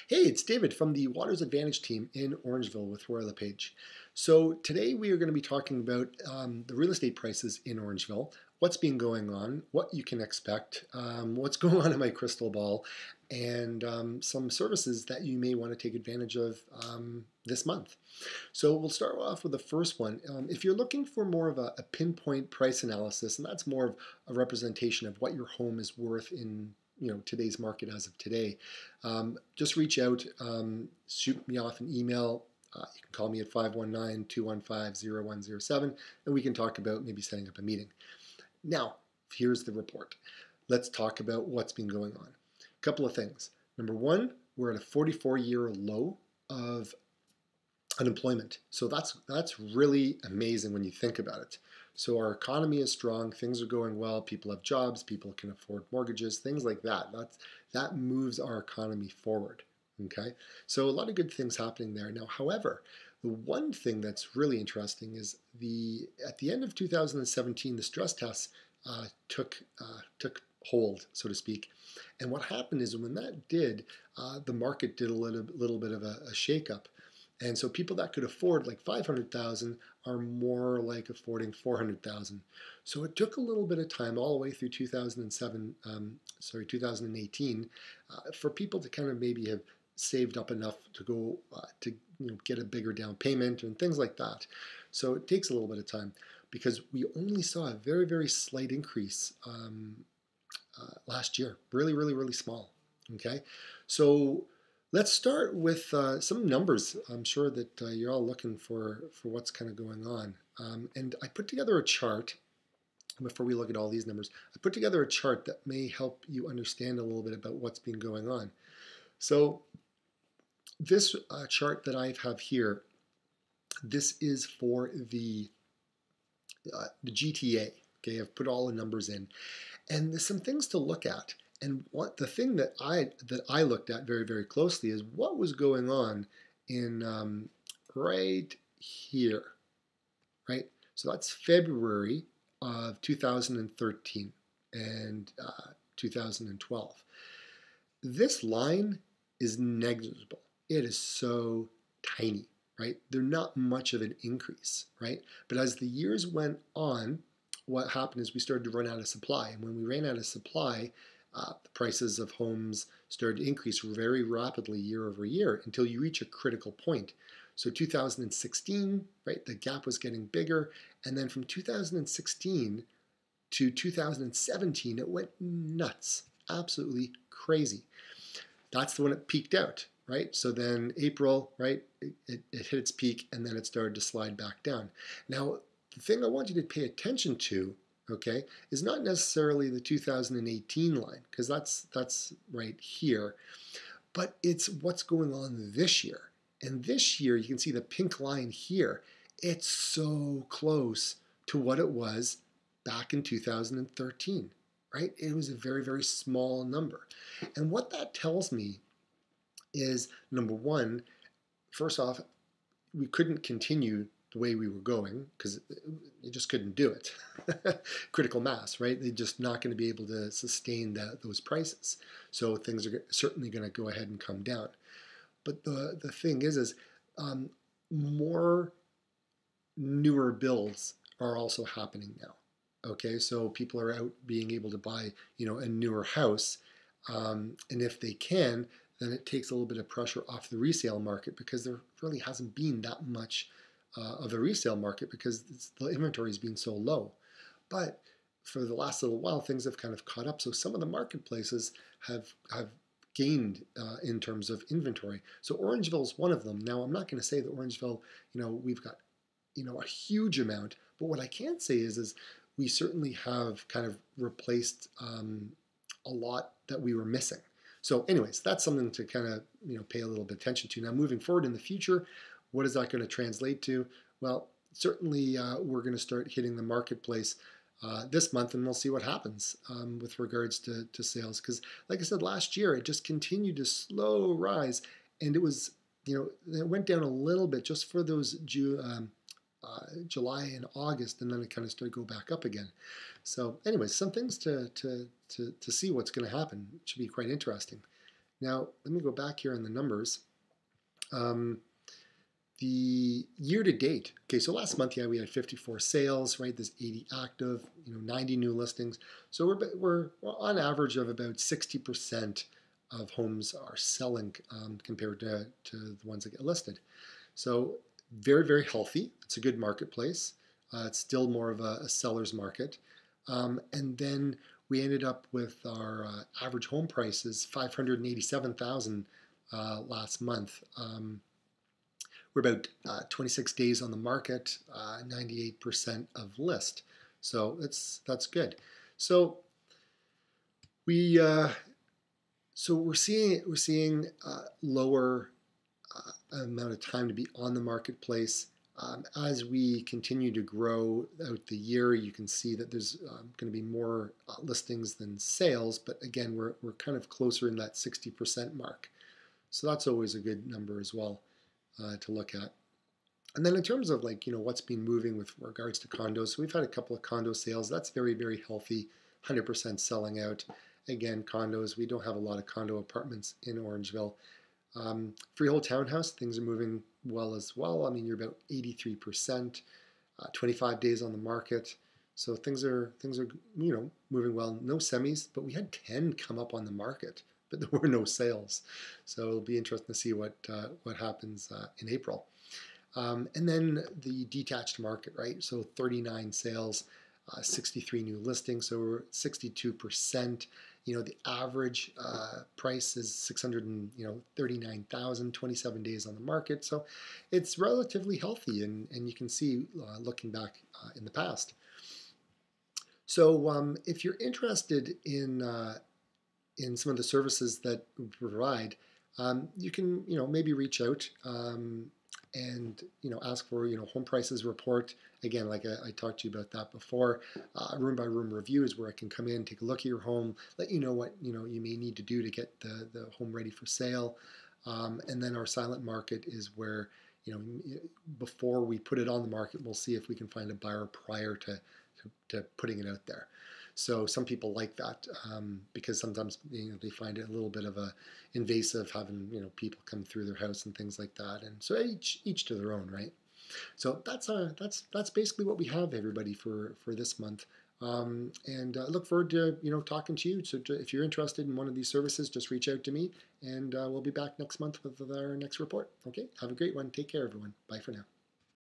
Hey, it's David from the Waters Advantage team in Orangeville with Roy LePage. So today we are going to be talking about the real estate prices in Orangeville, what's been going on, what you can expect, what's going on in my crystal ball, and some services that you may want to take advantage of this month. So we'll start off with the first one. If you're looking for more of a pinpoint price analysis, and that's more of a representation of what your home is worth in today's market as of today, just reach out, shoot me off an email. You can call me at 519-215-0107, and we can talk about maybe setting up a meeting. Now, here's the report. Let's talk about what's been going on. A couple of things. Number one, we're at a 44-year low of unemployment. So that's really amazing when you think about it. So our economy is strong, things are going well, people have jobs, people can afford mortgages, things like that. That moves our economy forward. Okay, so a lot of good things happening there. Now, however, the one thing that's really interesting is at the end of 2017, the stress tests took hold, so to speak. And what happened is when that did, the market did a little bit of a shakeup. And so people that could afford like 500,000 are more like affording 400,000. So it took a little bit of time all the way through 2018, for people to kind of maybe have saved up enough to go to get a bigger down payment and things like that. So it takes a little bit of time because we only saw a very, very slight increase last year. Really, really, really small. Okay, so let's start with some numbers. I'm sure that you're all looking for what's kind of going on. And I put together a chart before we look at all these numbers. I put together a chart that may help you understand a little bit about what's been going on. So this chart that I have here, this is for the GTA. Okay, I've put all the numbers in. And there's some things to look at. And the thing that I looked at very, very closely is what was going on in right here, right? So that's February of 2013 and 2012. This line is negligible. It is so tiny, right? They're not much of an increase, right? But as the years went on, what happened is we started to run out of supply. And when we ran out of supply, the prices of homes started to increase very rapidly year over year until you reach a critical point. So 2016, right, the gap was getting bigger. And then from 2016 to 2017, it went nuts, absolutely crazy. That's the one it peaked out, right? So then April, right, it hit its peak and then it started to slide back down. Now, the thing I want you to pay attention to, okay, is not necessarily the 2018 line, because that's right here, but it's what's going on this year. And this year, you can see the pink line here. It's so close to what it was back in 2013, right? It was a very, very small number. And what that tells me is, number one, first off, we couldn't continue the way we were going because you just couldn't do it. Critical mass, right? They're just not going to be able to sustain those prices. So things are certainly going to go ahead and come down. But the thing is more newer builds are also happening now. Okay, so people are out being able to buy, a newer house, and if they can, then it takes a little bit of pressure off the resale market because there really hasn't been that much of a resale market because the inventory has been so low. But for the last little while, things have kind of caught up. So some of the marketplaces have gained in terms of inventory. So Orangeville is one of them. Now, I'm not going to say that Orangeville, we've got, a huge amount. But what I can say is we certainly have kind of replaced a lot that we were missing. So anyways, that's something to kind of, pay a little bit attention to. Now, moving forward in the future, what is that going to translate to? Well, certainly we're going to start hitting the marketplace this month, and we'll see what happens with regards to sales. Because, like I said, last year it just continued to slow rise, and it was, it went down a little bit just for those July and August, and then it kind of started to go back up again. So, anyways, some things to see what's going to happen. It should be quite interesting. Now, let me go back here on the numbers. Um, the year to date, okay, so last month, yeah, we had 54 sales, right? There's 80 active, 90 new listings. So we're on average of about 60% of homes are selling compared to the ones that get listed. So very, very healthy. It's a good marketplace. It's still more of a seller's market. And then we ended up with our average home prices 587,000 last month. We're about 26 days on the market, 98% of list. So that's good. So we we're seeing lower amount of time to be on the marketplace. As we continue to grow out the year, you can see that there's going to be more listings than sales, but again, we're kind of closer in that 60% mark. So that's always a good number as well to look at. And then in terms of what's been moving with regards to condos, so we've had a couple of condo sales. That's very, very healthy, 100% selling out. Again, condos, we don't have a lot of condo apartments in Orangeville. Freehold townhouse, things are moving well as well. I mean, you're about 83%, 25 days on the market. So things are moving well. No semis, but we had 10 come up on the market, but there were no sales. So it'll be interesting to see what happens in April. And then the detached market, right? So 39 sales, 63 new listings, so we're 62%. The average price is 639,000, 27 days on the market. So it's relatively healthy, and you can see looking back in the past. So if you're interested in some of the services that we provide, you can maybe reach out and ask for home prices report. Again, like I talked to you about that before. Room by room reviews where I can come in, take a look at your home, let you know what you may need to do to get the home ready for sale. And then our silent market is where before we put it on the market, we'll see if we can find a buyer prior to putting it out there. So some people like that because sometimes they find it a little bit of a invasive having people come through their house and things like that. And so each to their own, right? So that's basically what we have, everybody, for this month. And I look forward to talking to you. So if you're interested in one of these services, just reach out to me, and we'll be back next month with our next report. Okay, have a great one. Take care, everyone. Bye for now.